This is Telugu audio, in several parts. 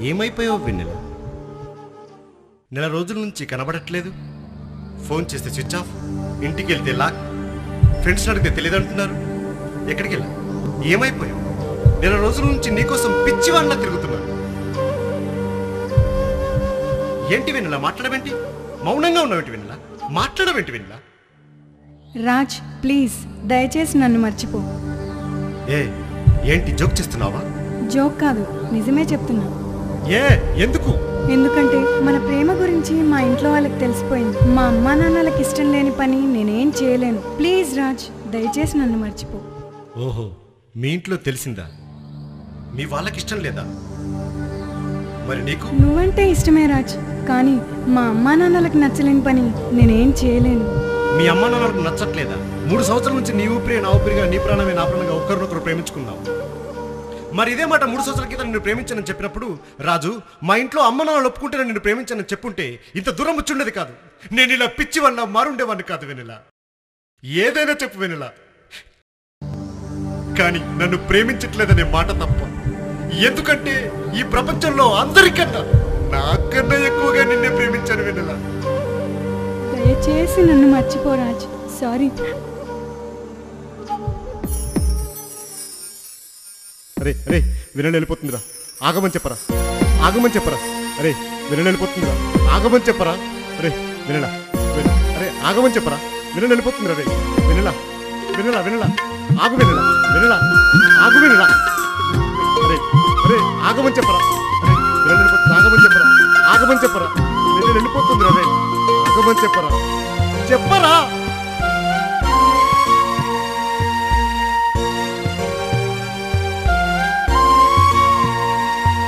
ఏమైపోయావు వెన్నెల? నెల రోజుల నుంచి కనబడట్లేదు. ఫోన్ చేస్తే స్విచ్ ఆఫ్, ఇంటికి వెళ్తే లాక్, ఫ్రెండ్స్ అడిగితే తెలియదంటున్నారు. ఎక్కడికి వెళ్ళా? ఏమైపోయావు? నెల రోజుల నుంచి నీకోసం పిచ్చివాళ్ళ తిరుగుతున్నాను. ఏంటి వెన్నెల? మాట్లాడమేంటి? మౌనంగా ఉన్నావేంటి వెన్నెల? మాట్లాడమేంటి వెన్నెల? రాజ్ ప్లీజ్ దయచేసి నన్ను మర్చిపో. ఏంటి జోక్ చేస్తున్నావా? జోక్ కాదు, నిజమే చెప్తున్నా. ఎందుకు? ఎందుకంటే మన ప్రేమ గురించి మా ఇంట్లో వాళ్ళకి తెలిసిపోయింది. మా అమ్మా నాన్నలకు ఇష్టం లేని పని నేనేం చేయలేను. ప్లీజ్ రాజ్ దయచేసి నన్ను మర్చిపో. ఓహో, మీ ఇంట్లో తెలిసిందా? మీ వాళ్ళకి ఇష్టం లేదా? మరి నీకు? నువ్వంటే ఇష్టమే రాజ్, కానీ మా అమ్మా నాన్నలకు నచ్చలేని పని నేనేం చేయలేను. మీ అమ్మా నాన్నలకు నచ్చట్లేదా? 3 సంవత్సరాల నుంచి నీ ఊపిరి నా ఊపిరిగా, నీ ప్రాణమే నా ప్రాణంగా ఒకరినొకరు ప్రేమించుకున్నావు. మరి ఇదే మాట 3 సంవత్సరాల క్రితం నిన్ను ప్రేమించానని చెప్పినప్పుడు, రాజు మా ఇంట్లో అమ్మ నాన్నలు ఒప్పుకుంటే నిన్ను ప్రేమించానని చెప్పుంటే ఇంత దూరం వచ్చుండేది కాదు. నేను ఇలా పిచ్చి వల్ల మారుండేవాడిని కాదు వెన్నెల. ఏదైనా చెప్పు వెన్నెల, కానీ నన్ను ప్రేమించట్లేదనే మాట తప్ప. ఎందుకంటే ఈ ప్రపంచంలో అందరికన్నా నాకన్నా ఎక్కువగా నిన్నే ప్రేమించాను వెన్నెల. దయచేసి నన్ను మర్చిపో రాజ్. సారీ. అరే అరే వినలు వెళ్ళిపోతుందిరా, ఆగమని చెప్పరా, ఆగమని చెప్పరా. అరే వినలు వెళ్ళిపోతుందిరా, ఆగమని చెప్పరా. అరే వినలా, అరే ఆగమని చెప్పరా. వినలు వెళ్ళిపోతుందిరా. రే వినలా, వినలా, వినలా, ఆగు వినలా, వినలా, ఆగు వినలా. అరే అరే ఆగమని చెప్పరా. అరే వినలు వెళ్ళిపోతుంది, ఆగమని చెప్పరా, ఆగమని చెప్పరా. వినలు వెళ్ళిపోతుందిరా. రే ఆగమని చెప్పరా, చెప్పరా.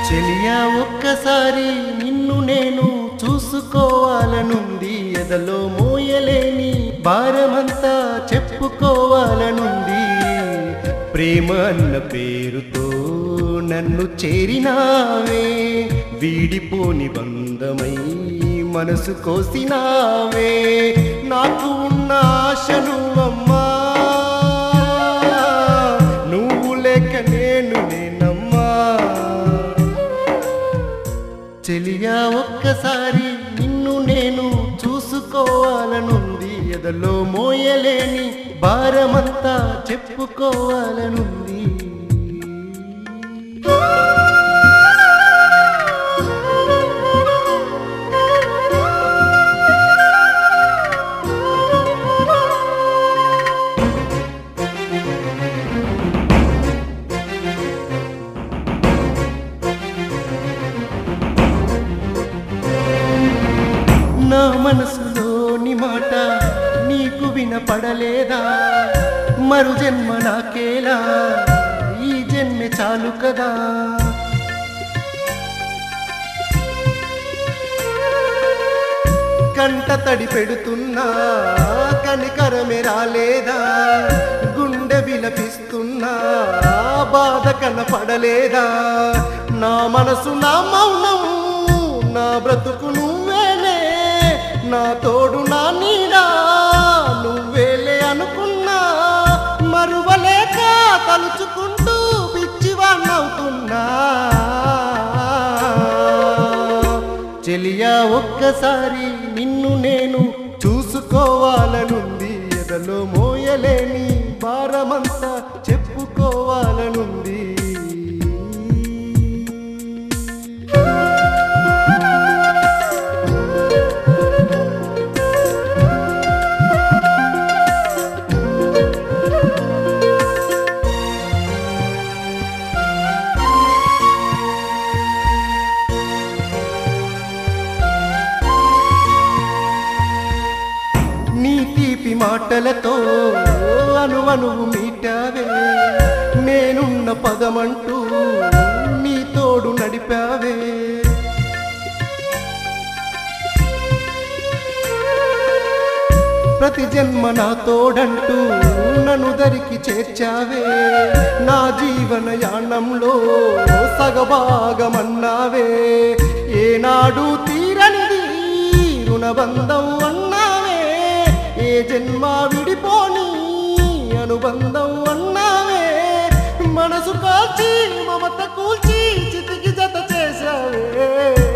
చెలియా ఒక్కసారి నిన్ను నేను చూసుకోవాలనుంది, ఎదలో మోయలేని భారమంతా చెప్పుకోవాలనుంది. ప్రేమ అన్న పేరుతో నన్ను చేరినావే, వీడిపోని బంధమై మనసు కోసినావే. నాకు ఉన్న ఆశను అమ్మా, నువ్వు లేక నేను నేనమ్మా. చెలియా ఒక్కసారి నిన్ను నేను చూసుకోవాలనుంది, ఎదలో మోయలేని భారమంతా చెప్పుకోవాలనుంది. నా మనసులోని మాట నీకు వినపడలేదా? మరు జన్మ నాకేలా, ఈ జన్మె చాలు కదా. కంట తడి పెడుతున్నా కనికరమే రాలేదా? గుండె విలపిస్తున్నా బాధ కనపడలేదా? నా మనసు నా మౌనం, నా బ్రతుకు నువ్వేలే, నా తోడు నా నీడా నువ్వేలే అనుకున్నా. మరువలేక తలుచుకుంటూ పిచ్చివాణ్ణవుతున్నా. చెలియా ఒక్కసారి నిన్ను నేను చూసుకోవాలనుంది, ఎదలో మోయలేని భారమంతా చెప్పుకోవాలనుంది. మాటలతో అనువనువు మీటావే, నేనున్న పదమంటూ నీ తోడు నడిపావే. ప్రతి జన్మ నా తోడంటూ నన్ను దరికి చేర్చావే. నా జీవన యానంలో సగభాగమన్నావే. ఏనాడు తీరనిది రుణబంధం అన్నావే, ఏ జన్మ విడిపోని అనుబంధం అన్నావే. మనసు కాల్చి మమత కూల్చి చితికి జత చేశావే. చేశావే